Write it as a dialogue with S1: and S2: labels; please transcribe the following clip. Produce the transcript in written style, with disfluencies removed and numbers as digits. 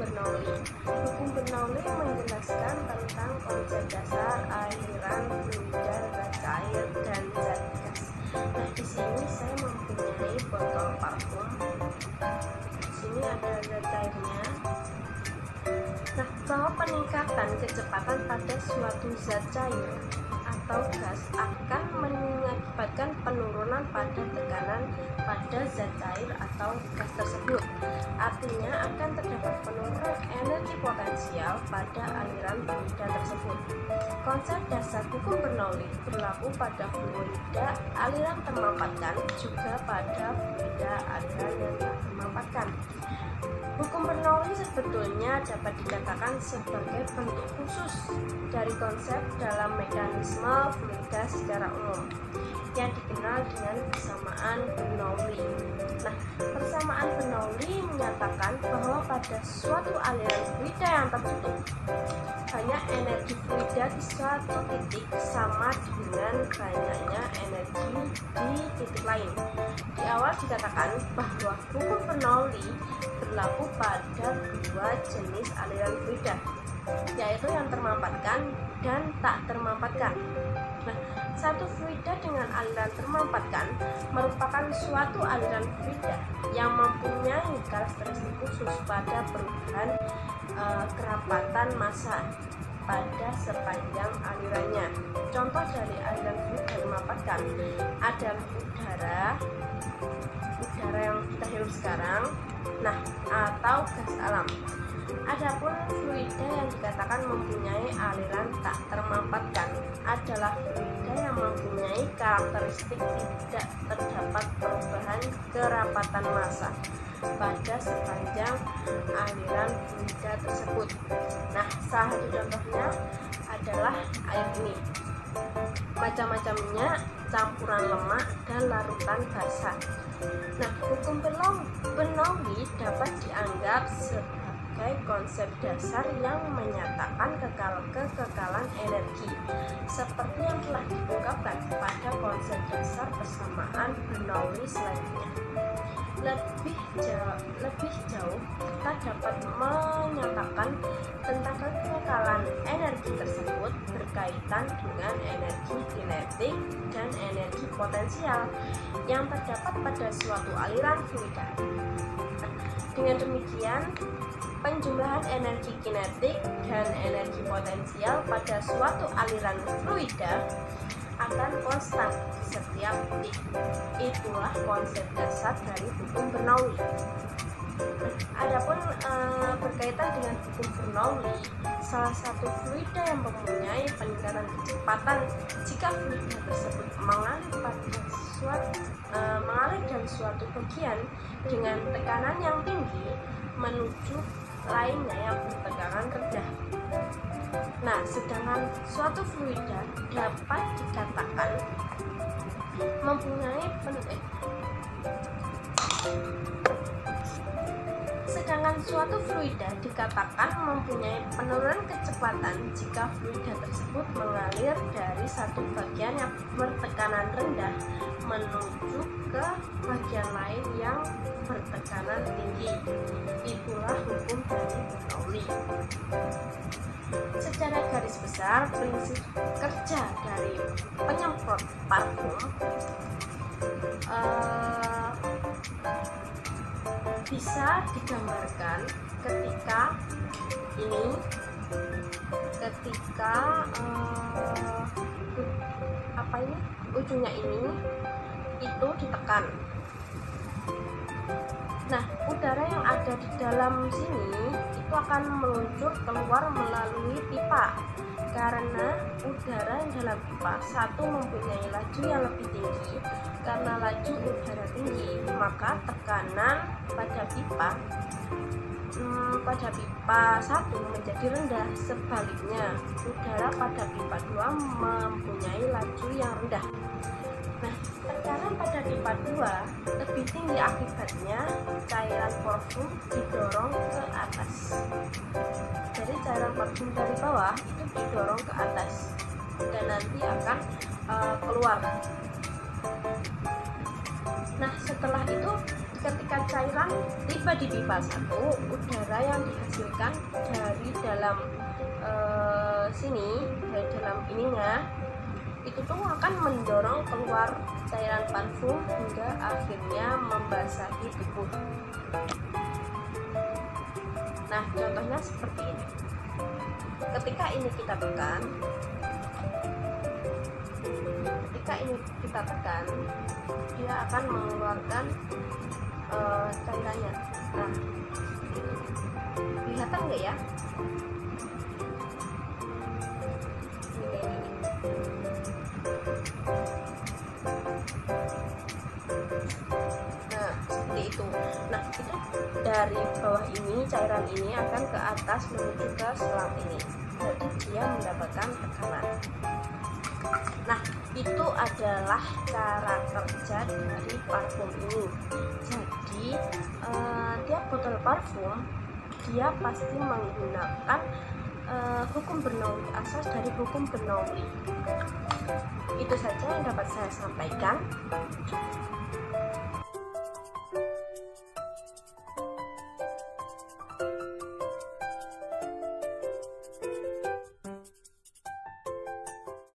S1: Bernoulli. Hukum Bernoulli menjelaskan tentang konsep dasar aliran fluida, zat cair, dan zat gas. Nah, di sini saya mempunyai botol parfum. Di sini ada zat cairnya. Nah, bahwa peningkatan kecepatan pada suatu zat cair atau gas akan mengakibatkan penurunan pada tekanan pada zat cair atau gas tersebut. Artinya akan terdapat penurunan energi potensial pada aliran fluida tersebut. Konsep dasar hukum Bernoulli berlaku pada fluida aliran termampatkan, juga pada fluida aliran yang tak termampatkan. Hukum Bernoulli sebetulnya dapat dikatakan sebagai bentuk khusus dari konsep dalam mekanisme fluida secara umum yang dikenal dengan persamaan Bernoulli. Nah, persamaan Bernoulli menyatakan bahwa pada suatu aliran fluida yang tertutup, banyak energi fluida di suatu titik sama dengan banyaknya energi di titik lain. Di awal dikatakan bahwa hukum Bernoulli berlaku pada dua jenis aliran fluida, yaitu yang termampatkan dan tak termampatkan. Nah, satu fluida dengan aliran termampatkan merupakan suatu aliran fluida yang mempunyai karakteristik khusus pada perubahan kerapatan massa pada sepanjang alirannya. Contoh dari aliran fluida termampatkan adalah udara yang kita hirup sekarang, nah, atau gas alam. Adapun fluida yang dikatakan mempunyai aliran tak termampatkan adalah fluida yang mempunyai karakteristik tidak terdapat perubahan kerapatan massa pada sepanjang aliran fluida tersebut. Nah, salah satu contohnya adalah air ini. Macam-macamnya campuran lemak dan larutan basah. Nah, hukum Bernoulli dapat dianggap sebagai konsep dasar yang menyatakan kekekalan energi, seperti yang telah diungkapkan pada konsep dasar persamaan Bernoulli selanjutnya. Lebih jauh, kita dapat menyatakan tentang kekekalan energi tersebut berkaitan dengan energi kinetik dan energi potensial yang terdapat pada suatu aliran fluida. Dengan demikian, penjumlahan energi kinetik dan energi potensial pada suatu aliran fluida akan konstan di setiap titik. Itulah konsep dasar dari hukum Bernoulli. Adapun berkaitan dengan hukum Bernoulli, salah satu fluida yang mempunyai peningkatan kecepatan jika fluida tersebut mengalir dari suatu bagian dengan tekanan yang tinggi menuju lainnya yang bertekanan rendah. Nah, sedangkan suatu fluida dapat dikatakan mempunyai penurunan kecepatan jika fluida tersebut mengalir dari satu bagian yang bertekanan rendah menuju ke bagian lain yang bertekanan tinggi. Itulah hukum dari Bernoulli. Secara garis besar, prinsip kerja dari penyemprot parfum bisa digambarkan ketika ujungnya ini itu ditekan. Nah, udara yang ada di dalam sini itu akan meluncur keluar melalui pipa, karena udara yang dalam pipa satu mempunyai laju yang lebih tinggi. Karena laju udara tinggi, maka tekanan pada pipa satu menjadi rendah. Sebaliknya, udara pada pipa 2 mempunyai laju yang rendah. Nah, tekanan pada pipa 2 lebih tinggi, akibatnya cairan parfum didorong ke atas. Jadi cairan parfum dari bawah itu didorong ke atas dan nanti akan keluar. Nah, setelah itu ketika cairan tiba di pipa 1, udara yang dihasilkan dari dalam dari dalam ininya itu tuh akan mendorong keluar cairan parfum hingga akhirnya membasahi tubuh. Nah, contohnya seperti ini. Ketika ini kita tekan, dia akan mengeluarkan cairannya. Nah, kelihatan nggak ya? Nah, seperti itu. Nah, itu dari bawah ini, cairan ini akan ke atas menuju ke selang ini. Jadi dia mendapatkan tekanan. Nah, itu adalah cara kerja dari parfum ini. Jadi tiap botol parfum dia pasti menggunakan hukum Bernoulli, asas dari hukum Bernoulli. Itu saja yang dapat saya sampaikan.